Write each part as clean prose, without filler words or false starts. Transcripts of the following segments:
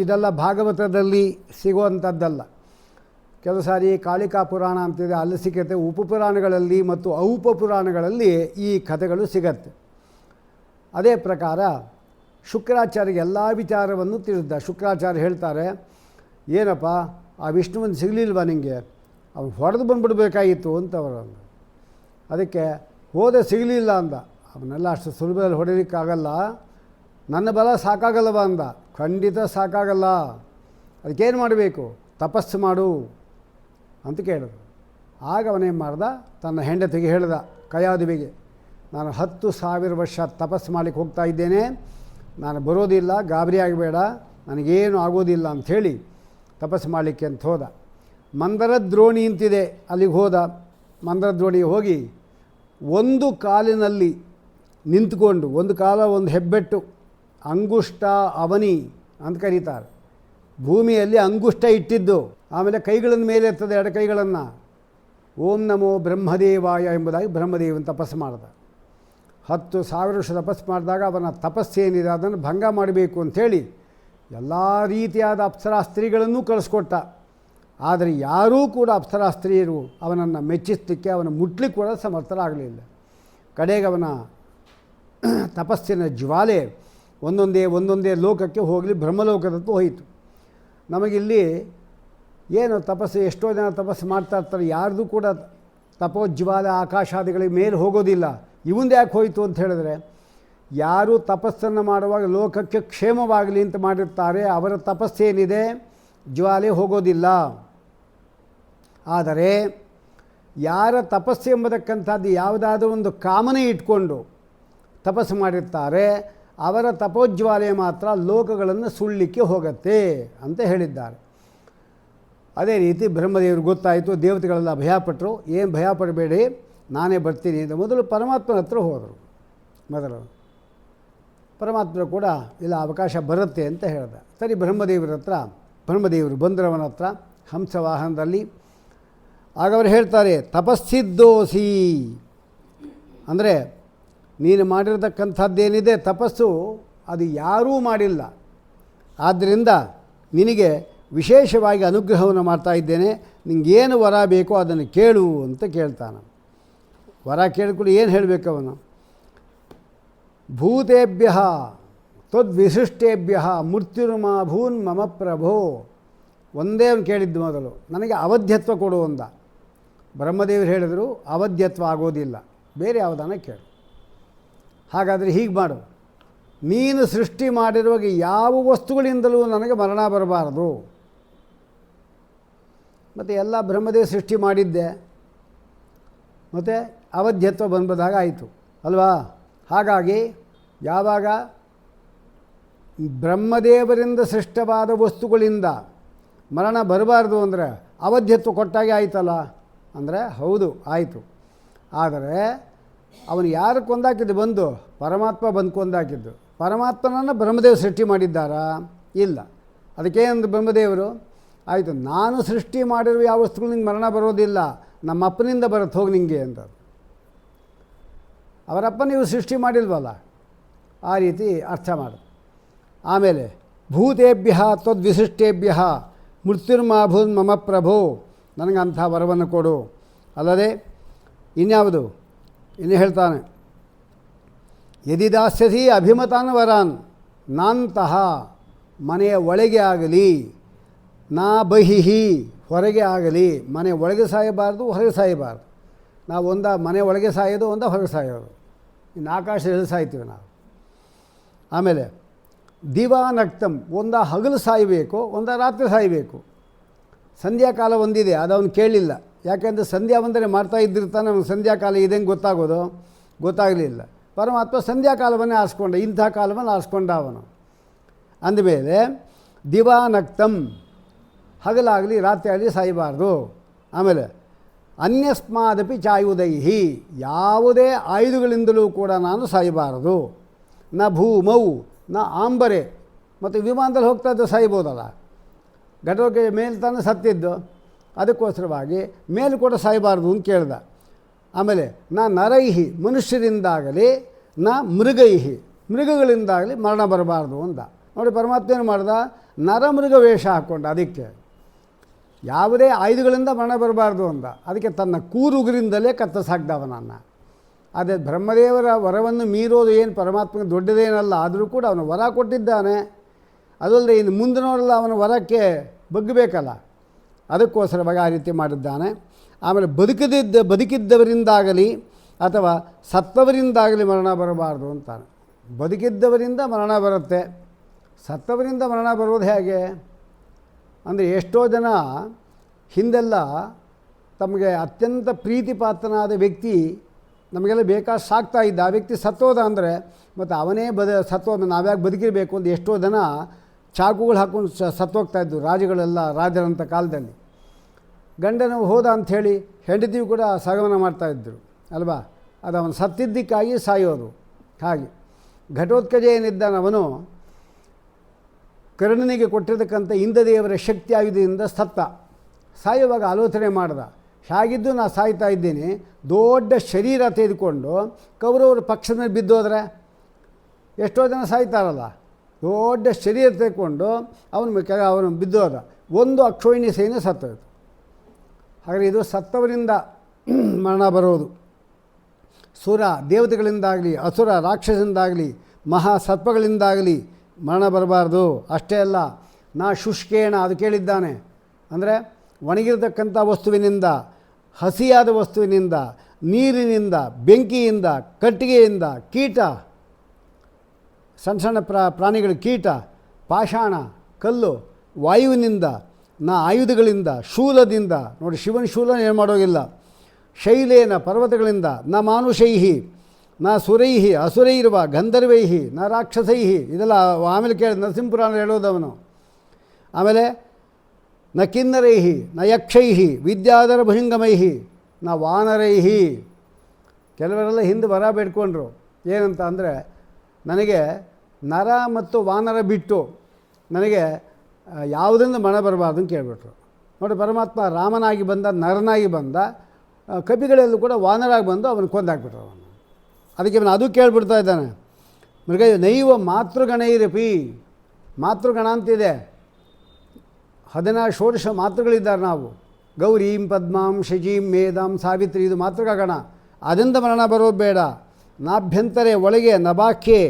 ಇದೆಲ್ಲ ಭಾಗವತದಲ್ಲಿ ಸಿಗುವಂಥದ್ದಲ್ಲ. ಕೆಲವು ಸಾರಿ ಕಾಳಿಕಾ ಪುರಾಣ ಅಂತಿದೆ, ಅಲ್ಲಿ ಸಿಗುತ್ತೆ. ಉಪಪುರಾಣಗಳಲ್ಲಿ ಮತ್ತು ಔಪಪುರಾಣಗಳಲ್ಲಿ ಈ ಕಥೆಗಳು ಸಿಗತ್ತೆ. ಅದೇ ಪ್ರಕಾರ ಶುಕ್ರಾಚಾರ್ಯ ಎಲ್ಲ ವಿಚಾರವನ್ನು ತಿಳಿದ. ಶುಕ್ರಾಚಾರ್ಯ ಹೇಳ್ತಾರೆ, ಏನಪ್ಪ ಆ ವಿಷ್ಣುವನ್ನು ಸಿಗಲಿಲ್ವಾ ನಿಮಗೆ, ಅವನು ಹೊಡೆದು ಬಂದುಬಿಡ್ಬೇಕಾಗಿತ್ತು ಅಂತ ಅವರು. ಅದಕ್ಕೆ ಹೋದೆ ಸಿಗಲಿಲ್ಲ ಅಂದ. ಅವನ್ನೆಲ್ಲ ಅಷ್ಟು ಸುಲಭದಲ್ಲಿ ಹೊಡೆಯೋಕ್ಕಾಗಲ್ಲ, ನನ್ನ ಬಲ ಸಾಕಾಗಲ್ಲವ ಅಂದ. ಖಂಡಿತ ಸಾಕಾಗಲ್ಲ, ಅದಕ್ಕೇನು ಮಾಡಬೇಕು, ತಪಸ್ಸು ಮಾಡು ಅಂತ ಕೇಳಿದ್ರು. ಆಗ ಅವನೇನು ಮಾಡ್ದ, ತನ್ನ ಹೆಂಡತಿಗೆ ಹೇಳ್ದ, ಕಯಾದುವಿಗೆ, ನಾನು 10,000 ವರ್ಷ ತಪಸ್ಸು ಮಾಡಲಿಕ್ಕೆ ಹೋಗ್ತಾ ಇದ್ದೇನೆ, ನಾನು ಬರೋದಿಲ್ಲ, ಗಾಬರಿ ಆಗಬೇಡ, ನನಗೇನು ಆಗೋದಿಲ್ಲ ಅಂಥೇಳಿ ತಪಸ್ಸು ಮಾಡಲಿಕ್ಕೆ ಅಂತ ಹೋದ. ಮಂದರದ್ರೋಣಿ ಅಂತಿದೆ, ಅಲ್ಲಿಗೆ ಹೋದ. ಮಂದರದ್ರೋಣಿಗೆ ಹೋಗಿ ಒಂದು ಕಾಲಿನಲ್ಲಿ ನಿಂತ್ಕೊಂಡು, ಒಂದು ಕಾಲ ಒಂದು ಹೆಬ್ಬೆಟ್ಟು, ಅಂಗುಷ್ಟ ಅವನಿ ಅಂತ ಕರೀತಾರೆ, ಭೂಮಿಯಲ್ಲಿ ಅಂಗುಷ್ಟ ಇಟ್ಟಿದ್ದು. ಆಮೇಲೆ ಕೈಗಳನ್ನು ಮೇಲೆ ಎತ್ತದೆ, ಎರಡು ಕೈಗಳನ್ನು, ಓಂ ನಮೋ ಬ್ರಹ್ಮದೇವಾಯ ಎಂಬುದಾಗಿ ಬ್ರಹ್ಮದೇವನ ತಪಸ್ಸು ಮಾಡಿದ. 10,000 ವರ್ಷ ತಪಸ್ಸು ಮಾಡಿದಾಗ ಅವನ ತಪಸ್ಸೇನಿದೆ ಅದನ್ನು ಭಂಗ ಮಾಡಬೇಕು ಅಂಥೇಳಿ ಎಲ್ಲ ರೀತಿಯಾದ ಅಪ್ಸರಾ ಸ್ತ್ರೀಗಳನ್ನೂ ಕಳಿಸ್ಕೊಟ್ಟ. ಆದರೆ ಯಾರೂ ಕೂಡ ಅಪ್ಸರಾ ಸ್ತ್ರೀಯರು ಅವನನ್ನು ಮೆಚ್ಚಿಸಲಿಕ್ಕೆ, ಅವನ ಮುಟ್ಲಿಕ್ಕೆ ಕೂಡ ಸಮರ್ಥರಾಗಲಿಲ್ಲ. ಕಡೆಗೆ ಅವನ ತಪಸ್ಸಿನ ಜ್ವಾಲೆ ಒಂದೊಂದೇ ಲೋಕಕ್ಕೆ ಹೋಗಲಿ, ಬ್ರಹ್ಮಲೋಕದತ್ತು ಹೋಯಿತು. ನಮಗಿಲ್ಲಿ ಏನು ತಪಸ್ಸು, ಎಷ್ಟೋ ಜನ ತಪಸ್ಸು ಮಾಡ್ತಾ ಇರ್ತಾರೆ, ಯಾರ್ದು ಕೂಡ ತಪೋಜ್ವಾಲೆ ಆಕಾಶಾದಿಗಳಿಗೆ ಮೇಲೆ ಹೋಗೋದಿಲ್ಲ. ಇವಂದು ಯಾಕೆ ಹೋಯಿತು ಅಂತ ಹೇಳಿದ್ರೆ, ಯಾರು ತಪಸ್ಸನ್ನು ಮಾಡುವಾಗ ಲೋಕಕ್ಕೆ ಕ್ಷೇಮವಾಗಲಿ ಅಂತ ಮಾಡಿರ್ತಾರೆ, ಅವರ ತಪಸ್ಸೇನಿದೆ ಜ್ವಾಲೆ ಹೋಗೋದಿಲ್ಲ. ಆದರೆ ಯಾರ ತಪಸ್ಸು ಎಂಬತಕ್ಕಂಥದ್ದು ಯಾವುದಾದ್ರೂ ಒಂದು ಕಾಮನೆ ಇಟ್ಕೊಂಡು ತಪಸ್ಸು ಮಾಡಿರ್ತಾರೆ, ಅವರ ತಪೋಜ್ವಾಲೆ ಮಾತ್ರ ಲೋಕಗಳನ್ನು ಸುಳ್ಳಲಿಕ್ಕೆ ಹೋಗುತ್ತೆ ಅಂತ ಹೇಳಿದ್ದಾರೆ. ಅದೇ ರೀತಿ ಬ್ರಹ್ಮದೇವರು ಗೊತ್ತಾಯಿತು, ದೇವತೆಗಳೆಲ್ಲ ಭಯಪಟ್ಟರು. ಏನು ಭಯಪಡಬೇಡಿ, ನಾನೇ ಬರ್ತೀನಿ ಅಂತ ಮೊದಲು ಪರಮಾತ್ಮನ ಹತ್ರ ಹೋದರು. ಮೊದಲು ಪರಮಾತ್ಮ ಕೂಡ ಇಲ್ಲ, ಅವಕಾಶ ಬರುತ್ತೆ ಅಂತ ಹೇಳ್ದ. ಸರಿ, ಬ್ರಹ್ಮದೇವರು ಬಂದರವನ ಹತ್ರ ಹಂಸವಾಹನದಲ್ಲಿ. ಆಗ ಅವರು ಹೇಳ್ತಾರೆ, ತಪಸ್ಸಿದ್ದೋಸಿ ಅಂದರೆ ನೀನು ಮಾಡಿರತಕ್ಕಂಥದ್ದೇನಿದೆ ತಪಸ್ಸು, ಅದು ಯಾರೂ ಮಾಡಿಲ್ಲ. ಆದ್ದರಿಂದ ನಿನಗೆ ವಿಶೇಷವಾಗಿ ಅನುಗ್ರಹವನ್ನು ಮಾಡ್ತಾ ಇದ್ದೇನೆ, ನಿಂಗೇನು ವರ ಬೇಕೋ ಅದನ್ನು ಕೇಳು ಅಂತ ಕೇಳ್ತಾನೆ. ವರ ಕೇಳಿಕೊಂಡು ಏನು ಹೇಳಬೇಕು ಅವನು, ಭೂತೇಭ್ಯ ತದ್ವಿಶಿಷ್ಟೇಭ್ಯ ಮೃತ್ಯುರ್ಮಾ ಭೂನ್ ಮಮ ಪ್ರಭೋ. ಒಂದೇ ಅವನು ಕೇಳಿದ್ದು ಮೊದಲು, ನನಗೆ ಅವಧ್ಯತ್ವ ಕೊಡು ಅಂದ. ಬ್ರಹ್ಮದೇವರು ಹೇಳಿದರು, ಅವಧ್ಯತ್ವ ಆಗೋದಿಲ್ಲ, ಬೇರೆ ಯಾವುದನ್ನ ಕೇಳು. ಹಾಗಾದರೆ ಹೀಗೆ ಮಾಡು, ನೀನು ಸೃಷ್ಟಿ ಮಾಡಿರುವಾಗ ಯಾವ ವಸ್ತುಗಳಿಂದಲೂ ನನಗೆ ಮರಣ ಬರಬಾರದು. ಮತ್ತು ಎಲ್ಲ ಬ್ರಹ್ಮದೇವ ಸೃಷ್ಟಿ ಮಾಡಿದ್ದೆ, ಮತ್ತು ಅವಧ್ಯತ್ವ ಬಂದಾಗ ಆಯಿತು ಅಲ್ವಾ. ಹಾಗಾಗಿ ಯಾವಾಗ ಬ್ರಹ್ಮದೇವರಿಂದ ಸೃಷ್ಟವಾದ ವಸ್ತುಗಳಿಂದ ಮರಣ ಬರಬಾರ್ದು ಅಂದರೆ ಅವಧ್ಯತ್ವ ಕೊಟ್ಟಾಗೆ ಆಯಿತಲ್ಲ ಅಂದರೆ ಹೌದು ಆಯಿತು. ಆದರೆ ಅವನು ಯಾರು ಕೊಂದಾಕಿದ್ದು, ಬಂದು ಪರಮಾತ್ಮ ಬಂದು ಕೊಂದಾಕಿದ್ದು. ಪರಮಾತ್ಮನನ್ನು ಬ್ರಹ್ಮದೇವ ಸೃಷ್ಟಿ ಮಾಡಿದ್ದಾರಾ? ಇಲ್ಲ. ಅದಕ್ಕೇನಂದು ಬ್ರಹ್ಮದೇವರು, ಆಯಿತು ನಾನು ಸೃಷ್ಟಿ ಮಾಡಿರುವ ಯಾವ ವಸ್ತುಗಳು ನಿಂಗೆ ಮರಣ ಬರೋದಿಲ್ಲ, ನಮ್ಮ ಅಪ್ಪನಿಂದ ಬರುತ್ತೆ ಹೋಗಿ ನಿಂಗೆ ಅಂತ. ಅವರಪ್ಪ ನೀವು ಸೃಷ್ಟಿ ಮಾಡಿಲ್ವಲ್ಲ, ಆ ರೀತಿ ಅರ್ಥ ಮಾಡು. ಆಮೇಲೆ ಭೂತೇಭ್ಯ ತದ್ವಿಶಿಷ್ಟೇಭ್ಯ ಮೃತ್ಯುರ್ಮಾಭೂನ್ ಮಮ ಪ್ರಭೋ, ನನಗಂಥ ವರವನ್ನು ಕೊಡು. ಅಲ್ಲದೆ ಇನ್ಯಾವುದು, ಇನ್ನು ಹೇಳ್ತಾನೆ, ಯದಿ ದಾಸ್ಯಸಿ ಅಭಿಮತಾನ್ ವರಾನ್, ನಾಂತಹ ಮನೆಯ ಒಳಗೆ ಆಗಲಿ, ನಾ ಬಹಿಹಿ ಹೊರಗೆ ಆಗಲಿ. ಮನೆ ಒಳಗೆ ಸಾಯಬಾರ್ದು, ಹೊರಗೆ ಸಾಯಬಾರ್ದು. ನಾವು ಮನೆ ಒಳಗೆ ಸಾಯೋದು, ಹೊರಗೆ ಸಾಯೋದು. ಇನ್ನು ಆಕಾಶದಲ್ಲಿ ಸಾಯ್ತೀವಿ ನಾವು. ಆಮೇಲೆ ದಿವಾನಕ್ತಂ, ಹಗಲು ಸಾಯಬೇಕು, ರಾತ್ರಿ ಸಾಯಬೇಕು. ಸಂಧ್ಯಾಕಾಲ ಒಂದಿದೆ, ಅದು ಅವನು ಕೇಳಲಿಲ್ಲ. ಯಾಕೆಂದರೆ ಸಂಧ್ಯಾ ವಂದನೆ ಮಾಡ್ತಾ ಇದ್ದಿರ್ತಾನೆ, ಅವನು ಸಂಧ್ಯಾಕಾಲ ಇದೇನು ಗೊತ್ತಾಗೋದು, ಗೊತ್ತಾಗಲಿಲ್ಲ. ಪರಮಾತ್ಮ ಸಂಧ್ಯಾಕಾಲವನ್ನೇ ಆರಿಸ್ಕೊಂಡ, ಇಂಥ ಕಾಲವನ್ನು ಆರಿಸ್ಕೊಂಡ ಅವನು. ಅಂದಮೇಲೆ ದಿವಾನಕ್ತಂ, ಹಗಲಾಗಲಿ ರಾತ್ರಿ ಆಗಲಿ ಸಾಯಬಾರ್ದು. ಆಮೇಲೆ ಅನ್ಯಸ್ಮಾದಪಿ ಚಾಯುದೈಹಿ, ಯಾವುದೇ ಆಯುಧಗಳಿಂದಲೂ ಕೂಡ ನಾನು ಸಾಯಬಾರದು. ನ ಭೂಮೌ ನ ಆಂಬರೆ, ಮತ್ತು ವಿಮಾನದಲ್ಲಿ ಹೋಗ್ತಾ ಇದ್ದು ಸಾಯ್ಬೋದಲ್ಲ, ಘಟೋಕೆ ಮೇಲೆ ತಾನೇ ಸತ್ತಿದ್ದು, ಅದಕ್ಕೋಸ್ಕರವಾಗಿ ಮೇಲೂ ಕೂಡ ಸಾಯಬಾರ್ದು ಅಂತ ಕೇಳ್ದ. ಆಮೇಲೆ ನಾ ನರೈಹಿ, ಮನುಷ್ಯರಿಂದಾಗಲಿ, ನ ಮೃಗೈಹಿ, ಮೃಗಗಳಿಂದಾಗಲಿ ಮರಣ ಬರಬಾರ್ದು ಅಂದ. ನೋಡಿ ಪರಮಾತ್ಮ ಏನು ಮಾಡ್ದ, ನರಮೃಗ ವೇಷ ಹಾಕ್ಕೊಂಡ. ಅದಕ್ಕೆ ಯಾವುದೇ ಆಯುಧಗಳಿಂದ ಮರಣ ಬರಬಾರ್ದು ಅಂತ, ಅದಕ್ಕೆ ತನ್ನ ಕೂರುಗುರಿಂದಲೇ ಕತ್ತರಿಸಾಕ್ದ ಅವನನ್ನು. ಅದೇ ಬ್ರಹ್ಮದೇವರ ವರವನ್ನು ಮೀರೋದು ಏನು ಪರಮಾತ್ಮನಿಗೆ ದೊಡ್ಡದೇನಲ್ಲ, ಆದರೂ ಕೂಡ ಅವನು ವರ ಕೊಟ್ಟಿದ್ದಾನೆ. ಅದಲ್ಲದೆ ಇನ್ನು ಮುಂದಿನವರೆಲ್ಲ ಅವನ ವರಕ್ಕೆ ಬಗ್ಗಬೇಕಲ್ಲ, ಅದಕ್ಕೋಸ್ಕರವಾಗಿ ಆ ರೀತಿ ಮಾಡಿದ್ದಾನೆ. ಆಮೇಲೆ ಬದುಕಿದ್ದವರಿಂದಾಗಲಿ ಅಥವಾ ಸತ್ತವರಿಂದಾಗಲಿ ಮರಣ ಬರಬಾರ್ದು ಅಂತಾನೆ. ಬದುಕಿದ್ದವರಿಂದ ಮರಣ ಬರುತ್ತೆ, ಸತ್ತವರಿಂದ ಮರಣ ಬರೋದು ಹೇಗೆ ಅಂದರೆ, ಎಷ್ಟೋ ಜನ ಹಿಂದೆಲ್ಲ ತಮಗೆ ಅತ್ಯಂತ ಪ್ರೀತಿಪಾತ್ರನಾದ ವ್ಯಕ್ತಿ ನಮಗೆಲ್ಲ ಬೇಕಾದ ಸಾಕ್ತಾ ಇದ್ದ, ಆ ವ್ಯಕ್ತಿ ಸತ್ತೋದ ಅಂದರೆ ಮತ್ತು ಅವನೇ ಸತ್ತೋದ, ನಾವ್ಯಾಕೆ ಬದುಕಿರಬೇಕು ಅಂತ ಎಷ್ಟೋ ಜನ ಚಾಕುಗಳು ಹಾಕ್ಕೊಂಡು ಸತ್ತೋಗ್ತಾಯಿದ್ದು ರಾಜಗಳೆಲ್ಲ, ರಾಜರಂಥ ಕಾಲದಲ್ಲಿ. ಗಂಡನು ಹೋದ ಅಂಥೇಳಿ ಹೆಂಡತಿಯು ಕೂಡ ಸಗಮನ ಮಾಡ್ತಾಯಿದ್ರು ಅಲ್ವಾ, ಅದು ಅವನು ಸತ್ತಿದ್ದಕ್ಕಾಗಿ ಸಾಯೋದು. ಹಾಗೆ ಘಟೋತ್ಕಜ ಏನಿದ್ದಾನವನು ಕರ್ಣನಿಗೆ ಕೊಟ್ಟಿರ್ತಕ್ಕಂಥ ಇಂದ್ರದೇವರ ಶಕ್ತಿ ಆಯುಧದಿಂದ ಸತ್ತ. ಸಾಯುವಾಗ ಆಲೋಚನೆ ಮಾಡ್ದ, ಹೇಗಿದ್ದು ನಾನು ಸಾಯ್ತಾ ಇದ್ದೀನಿ, ದೊಡ್ಡ ಶರೀರ ತೆಗೆದುಕೊಂಡು ಕೌರವರ ಪಕ್ಷದ ಮೇಲೆ ಬಿದ್ದೋದ್ರೆ ಎಷ್ಟೋ ಜನ ಸಾಯ್ತಾರಲ್ಲ, ದೊಡ್ಡ ಶರೀರ ತೆಗೆದುಕೊಂಡು ಅವನು ಬಿದ್ದೋದ. ಒಂದು ಅಕ್ಷೋಹಿಣಿ ಸೈನ್ಯ ಸತ್ತೋಯ್ತು. ಹಾಗೆ ಇದು ಸತ್ತವರಿಂದ ಮರಣ ಬರೋದು. ಸುರ ದೇವತೆಗಳಿಂದಾಗಲಿ, ಅಸುರ ರಾಕ್ಷಸರಿಂದಾಗಲಿ, ಮಹಾಸರ್ಪಗಳಿಂದಾಗಲಿ ಮರಣ ಬರಬಾರ್ದು. ಅಷ್ಟೇ ಅಲ್ಲ, ನಾ ಶುಷ್ಕೇಣ ಅದು ಕೇಳಿದ್ದಾನೆ, ಅಂದರೆ ಒಣಗಿರತಕ್ಕಂಥ ವಸ್ತುವಿನಿಂದ, ಹಸಿಯಾದ ವಸ್ತುವಿನಿಂದ, ನೀರಿನಿಂದ, ಬೆಂಕಿಯಿಂದ, ಕಟ್ಟಿಗೆಯಿಂದ, ಕೀಟ, ಸಣ್ಣ ಸಣ್ಣ ಪ್ರಾಣಿಗಳ ಕೀಟ, ಪಾಷಾಣ, ಕಲ್ಲು, ವಾಯುವಿನಿಂದ, ನಾ ಆಯುಧಗಳಿಂದ, ಶೂಲದಿಂದ, ನೋಡಿ ಶಿವನ ಶೂಲ ಏನು ಮಾಡೋಗಿಲ್ಲ, ಶೈಲೇನ ಪರ್ವತಗಳಿಂದ, ನ ಮಾನುಷೈಹಿ ನ ಸುರೈಹಿ ಅಸುರೈರ್ವ ಗಂಧರ್ವೈಹಿ ನ ರಾಕ್ಷಸೈಹಿ, ಇದೆಲ್ಲ ಆಮೇಲೆ ಕೇಳಿ ನರಸಿಂಹಪುರಾಣ ಹೇಳೋದವನು. ಆಮೇಲೆ ನ ಕಿನ್ನರೈಹಿ ನ ಯಕ್ಷೈಹಿ ವಿದ್ಯಾಧರ ಭುಜಂಗಮೈಹಿ ನ ವಾನರೈಹಿ. ಕೆಲವರೆಲ್ಲ ಹಿಂದೆ ವರ ಬೇಡ್ಕೊಂಡ್ರು, ಏನಂತ ಅಂದರೆ ನನಗೆ ನರ ಮತ್ತು ವಾನರ ಬಿಟ್ಟು ನನಗೆ ಯಾವುದರಿಂದ ಮರಣ ಬರಬಾರ್ದು ಅಂತ ಕೇಳಿಬಿಟ್ರು. ನೋಡಿ ಪರಮಾತ್ಮ ರಾಮನಾಗಿ ಬಂದ, ನರನಾಗಿ ಬಂದ, ಕಪಿಗಳೆಲ್ಲೂ ಕೂಡ ವಾನರಾಗಿ ಬಂದು ಅವನು ಕೊಂದಾಕ್ಬಿಟ್ರು ಅವನು. ಅದಕ್ಕೆ ಅವನು ಅದು ಕೇಳಿಬಿಡ್ತಾ ಇದ್ದಾನೆ, ಮೃಗ ನೈವ ಮಾತೃಗಣೈರಪಿ, ಮಾತೃಗಣ ಅಂತಿದೆ, 16 ಮಾತೃಗಳಿದ್ದಾರೆ ನಾವು, ಗೌರೀಂ ಪದ್ಮಾಂ ಶಚೀಂ ಮೇಧಾಂ ಸಾವಿತ್ರಿ, ಇದು ಮಾತೃಗಣ. ಅದರಿಂದ ಮರಣ ಬರೋದು ಬೇಡ. ನಾಭ್ಯಂತರೇ ಒಳಗೆ ನಭಾಖ್ಯೆ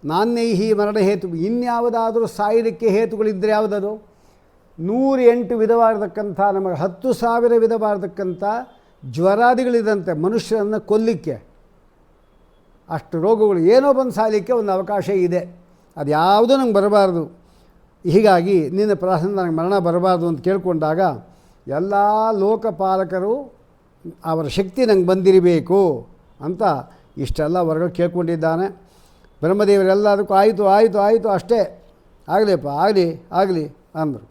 ನಾಣ್ಯೈಹಿ ಮರಣ ಹೇತು, ಇನ್ಯಾವುದಾದರೂ ಸಾಯೋದಕ್ಕೆ ಹೇತುಗಳಿದ್ದರೆ ಯಾವುದದು? 108 ವಿಧವಾಗಿರ್ತಕ್ಕಂಥ, ನಮಗೆ 10,000 ವಿಧವಾಗಿರ್ತಕ್ಕಂಥ ಜ್ವರಾದಿಗಳಿದಂತೆ ಮನುಷ್ಯರನ್ನು ಕೊಲ್ಲಿಕ್ಕೆ, ಅಷ್ಟು ರೋಗಗಳು ಏನೋ ಬಂದು ಸಾಯಲಿಕ್ಕೆ ಒಂದು ಅವಕಾಶ ಇದೆ. ಅದು ಯಾವುದೂ ನಂಗೆ ಬರಬಾರ್ದು. ಹೀಗಾಗಿ ನಿನ್ನ ಪ್ರಾಸಂಗ ನನಗೆ ಮರಣ ಬರಬಾರ್ದು ಅಂತ ಕೇಳಿಕೊಂಡಾಗ ಎಲ್ಲ ಲೋಕಪಾಲಕರು ಅವರ ಶಕ್ತಿ ನಂಗೆ ಬಂದಿರಬೇಕು ಅಂತ ಇಷ್ಟೆಲ್ಲ ಹೊರಗಡೆ ಕೇಳ್ಕೊಂಡಿದ್ದಾನೆ. ಬ್ರಹ್ಮದೇವರೆಲ್ಲದಕ್ಕೂ ಆಯಿತು ಆಯಿತು ಆಯಿತು ಅಷ್ಟೇ, ಆಗಲಿಪ್ಪ ಆಗಲಿ ಆಗಲಿ ಅಂದರು.